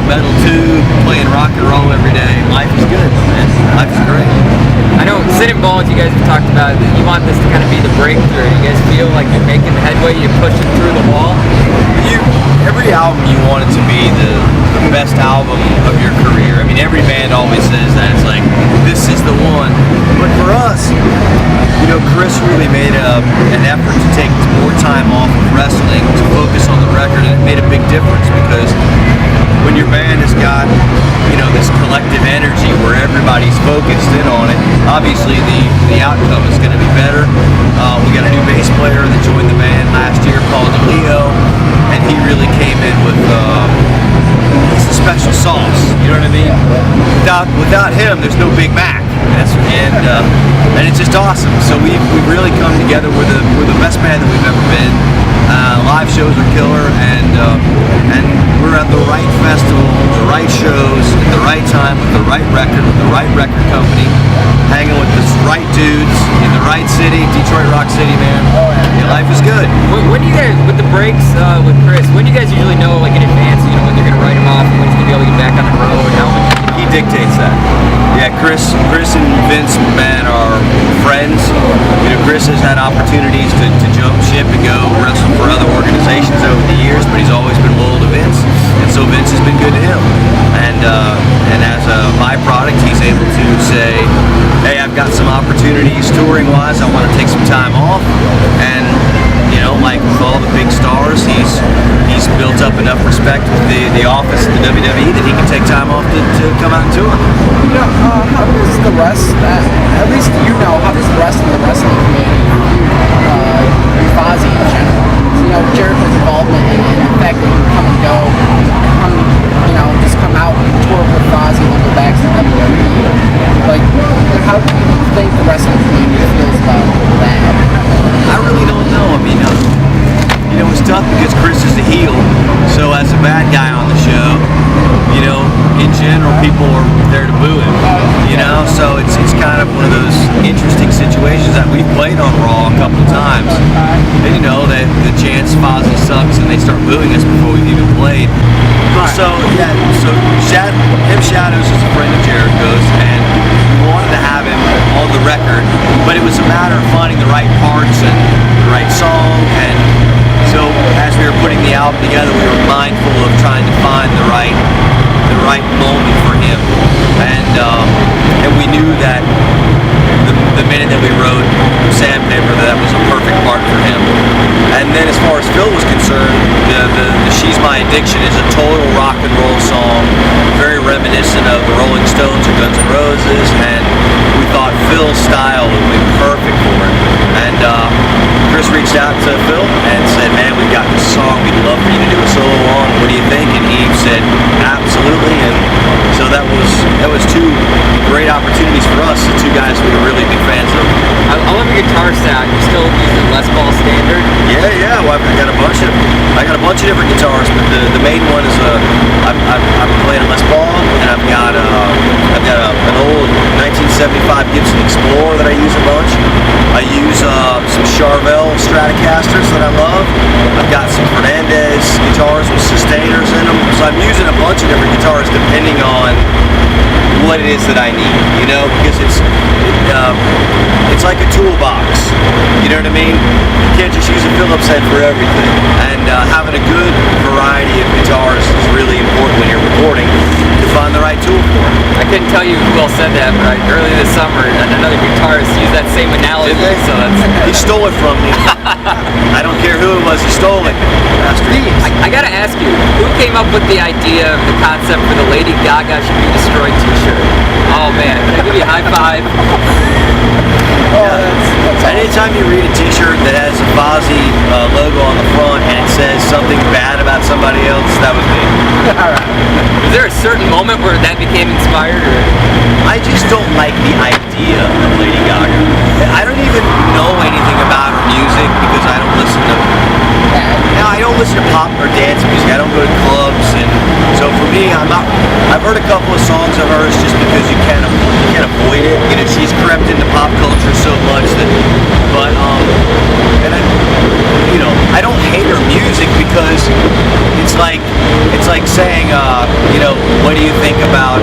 metal too, playing rock and roll every day. Life is good, man. Life is great. I know Sin and Bones, you guys have talked about that you want this to kind of be the breakthrough. You guys feel like you're making the headway, you're pushing through the wall? Every album you want it to be the best album of your career. I mean, every band always says that. It's like, this is the one. But for us, you know, Chris really made an effort to take more time off of wrestling to focus on the record, and it made a big difference because when your band has got, you know, this collective energy where everybody's focused in on it, obviously the outcome is going to be better. We got a new bass player that joined the band last year called Leo, and he really came in with he's a special sauce. You know what I mean? Without him, there's no Big Mac. And it's just awesome. So we've really come together. We're the best band that we've ever been. Live shows are killer, and we're at the right festival, the right shows, at the right time, with the right record, with the right record company, hanging with the right dudes in the right city, Detroit Rock City, man. Yeah, life is good. When do you guys, with the breaks with Chris, when do you guys usually know, like in advance, you know, when they're going to write him off and when he's going to be able to get back on the road? How much, you know? He dictates that. Yeah, Chris and Vince McMahon are friends. You know, Chris has had opportunities to jump ship and go wrestle for other organizations over the years, but he's always been loyal to Vince, and so Vince has been good to him. And as a byproduct, he's able to say, hey, I've got some opportunities touring-wise, I want to take some time off, and you know, like with all the big stars, he's built up enough respect with the office at the WWE that he can take time off to come out and tour. You know, how does the rest, at least you know, how does the rest of the wrestling community view FOZZY in general? You know, Jericho's involvement in the fact that you come and go, you know, just come out and tour with FOZZY and then go back to the WWE. Like, how do you think the wrestling community feels about that? I really don't know. I mean, you know, it's tough because Chris is the heel, so as a bad guy on the show, you know, in general, people are there to boo him, you know, so it's kind of one of those interesting situations that we've played on Raw a couple times, and you know, that the chance FOZZY sucks and they start booing us before we've even played. So, yeah, so Shadows is a friend of Jericho's, and we wanted to have him on the record, but it was a matter of finding the right parts and the right song, and so as we were putting the album together, we were mindful of trying to find the right moment for him, and we knew that the minute that we wrote Sandpaper, that was a perfect part for him. And then as far as Phil was concerned, the She's My Addiction is a total rock and roll song, very reminiscent of the Rolling Stones or Guns N' Roses, and we thought Phil's style would be perfect for it. And Chris reached out to Phil and said, man, we've got this song we'd love for you to do a solo on, what do you think? And he said, absolutely. And so that was two great opportunities for us, the two guys we were really big fans of. I love your guitar sound. You're still using Les Paul Standard? Yeah. Well, I got a bunch of different guitars, but the main one is I'm playing a Les Paul, and I've got an old 1975 Gibson Explorer that I use a bunch. I use some Charvel Stratocasters that I love. I've got some Fernandez guitars with sustainers in them, so I'm using a bunch of different guitars depending on what it is that I need, you know, because it's like a toolbox, you know what I mean? You can't just use a Phillips head for everything, and having a good variety of guitars is really important when you're recording to find the right tool for it. I couldn't tell you who else said that, but earlier this summer, another guitarist used that same analogy. Did they? So he stole it from me. I don't care who it was, he stole it. I gotta ask you, who came up with the idea of the concept for the Lady Gaga Should Be Destroyed t-shirt? Oh man, can I give you a high five? That's anytime you read a t-shirt that has a FOZZY logo on the front and it says something bad about somebody else, that was me. Was there a certain moment where that became inspired? Or? I just don't like the idea of Lady Gaga. I don't even know anything about her music because I don't listen to I don't listen to pop or dance music. I don't go to clubs, and so for me, I've heard a couple of songs of hers just because you can't avoid it. You know, she's crept into pop culture so much that, but and I don't hate her music because it's it's like saying, you know, what do you think about,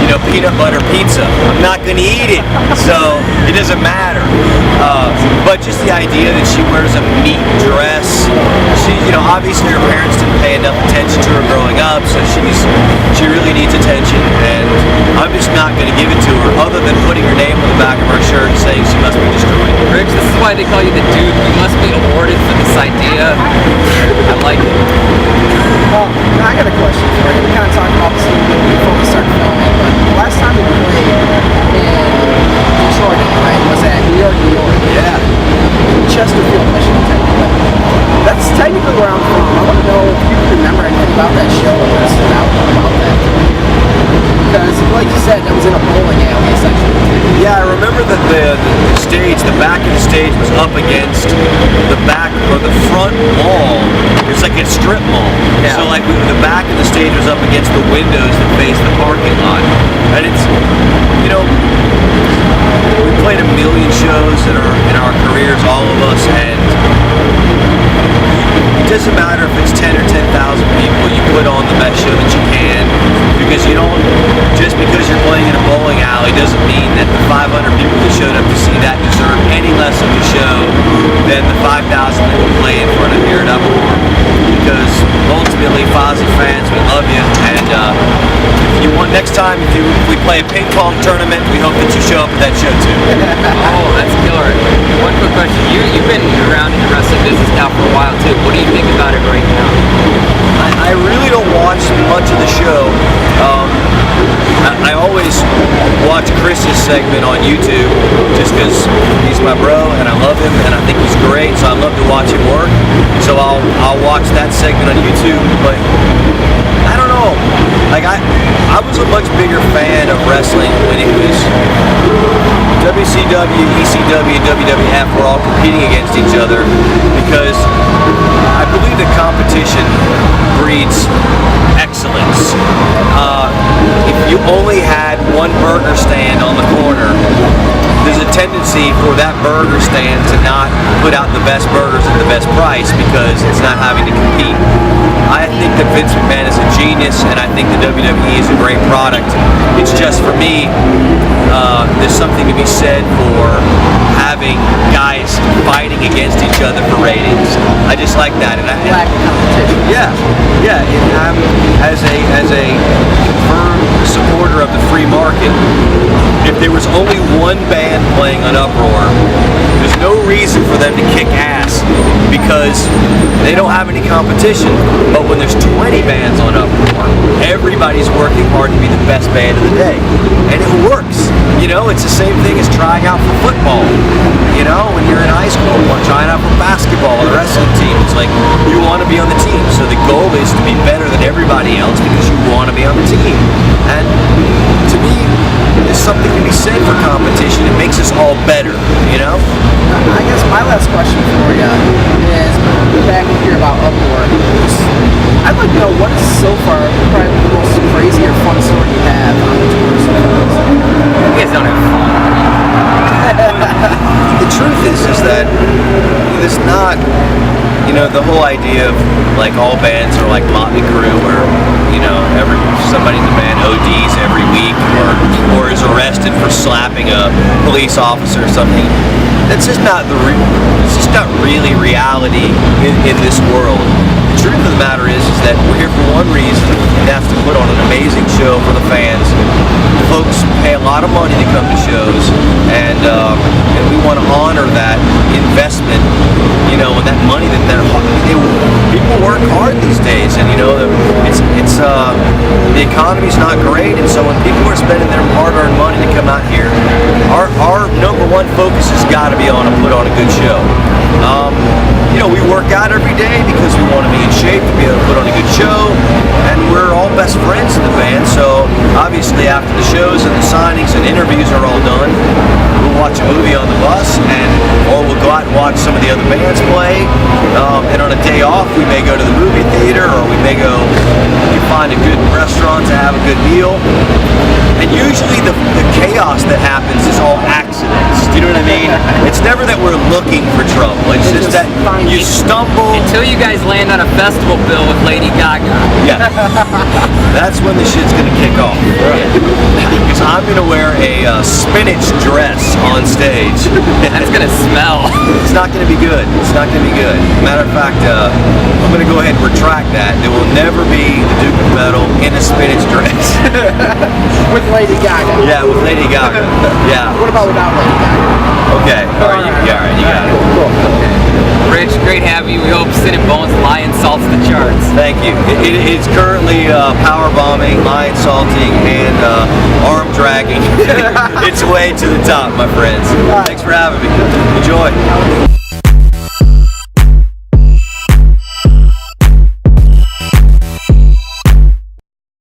you know, peanut butter pizza? I'm not going to eat it, so it doesn't matter. But just the idea that she wears a meat dress, she, you know, obviously her parents didn't pay enough attention to her growing up, so she really needs attention, and I'm just not going to give it to her, other than putting her name on the back of her shirt and saying she must be destroyed. Riggs, this is why they call you the dude. You must be awarded for this idea. I like it. Well, I got a question for you. We kind of talked about this a little bit before we started filming, but the last time we played in Detroit, anyway, was at New York, New York. Yeah. Chesterfield, Michigan, technically. That's technically where I'm from. I want to know if you remember anything about that show or what stood out about that. Because, like you said, that was in a bowling alley, essentially. Yeah, I remember that the stage, the back of the stage was up against the back or the front wall. It's like a strip mall. Yeah. So like the back of the stage was up against the windows that face the parking lot. And it's, you know, we played a million shows in our careers, all of us, and it doesn't matter if it's 10 or 10,000 people, you put on the best show that you can, because you don't, just because you're playing in a bowling alley doesn't mean that the 500 people that showed up to see that deserve any less of a show than the 5,000 that we play in front of here at Uproar. Because ultimately, FOZZY fans, we love you, and if you want, next time if we play a ping pong tournament, we hope that you show up at that show too. Oh, that's killer. One quick question. You've been around in the wrestling business now for a while too. What do you think about it right now? I really don't watch much of the show. I always watch Chris's segment on YouTube just because he's my bro and I love him and I think he's great, so I love to watch him work. So I'll watch that segment on YouTube, but I don't know. Like I was a much bigger fan of wrestling when it was WCW, ECW, and WWF were all competing against each other, because I believe that competition breeds excellence. If you only had one burger stand on the corner, there's a tendency for that burger stand to not put out the best burgers at the best price because it's not having to compete. I think that Vince McMahon is a genius, and I think the WWE is a great product. It's just, for me, there's something to be said for having guys fighting against each other for ratings. I just like that, and Lack of competition. yeah. And I'm as a confirmed supporter of the free market. If there was only one band playing on Uproar, there's no reason for them to kick ass because they don't have any competition. But when there's 20 bands on Uproar, everybody's working hard to be the best band of the day, and it works. You know, it's the same thing as trying out for football. You know, when you're in high school or trying out for basketball or the wrestling team, it's like you want to be on the team. So the goal is to be better than everybody else because you want to be on the team. And to me, there's something to be said for competition. It makes us all better, you know? I guess my last question for you is, back here about Uproar, I'd like to know what is so far probably the most crazy or fun story you have on the tour so far. You guys don't have fun. The truth is that there's not, you know, the whole idea of like all bands are like Motley Crue, where, you know, somebody in the band ODs every week or is arrested for slapping a police officer or something. That's just not it's just not really reality in this world. The truth of the matter is that we're here for one reason, and that's to put on an amazing show for the fans. The folks pay a lot of money to come to shows, and we want to honor that investment. You know, and that money that people work hard these days, and you know, the economy's not great, and so when people are spending their hard-earned money to come out here, our number one focus has got to be on to put on a good show. You know, we work out every day because we want to be in shape to be able to put on a good show, and we're all best friends in the band, so obviously after the shows and the signings and interviews are all done, we'll watch a movie on the bus, or we'll go out and watch some of the other bands play, and on a day off we may go to the movie theater, or we may go find a good restaurant to have a good meal. And usually the chaos that happens is all accidents. Do you know what I mean? It's never that we're looking for trouble. It's just that you stumble. Until you guys land on a festival bill with Lady Gaga. Yes. that's when the shit's gonna kick off. Because I'm gonna wear a spinach dress on stage. That's gonna smell. It's not gonna be good. It's not gonna be good. Matter of fact, I'm gonna go ahead and retract that. There will never be the Duke of Metal in a spinach dress. With Lady Gaga. Yeah, with Lady Gaga. Yeah. What about without Lady Gaga? Okay. All right. You got it. Cool. Rich, great having you. We hope Sin and Bones Lion salts the charts. Thank you. It's currently power bombing, line salting, and arm dragging its way to the top, my friends. Thanks for having me. Enjoy.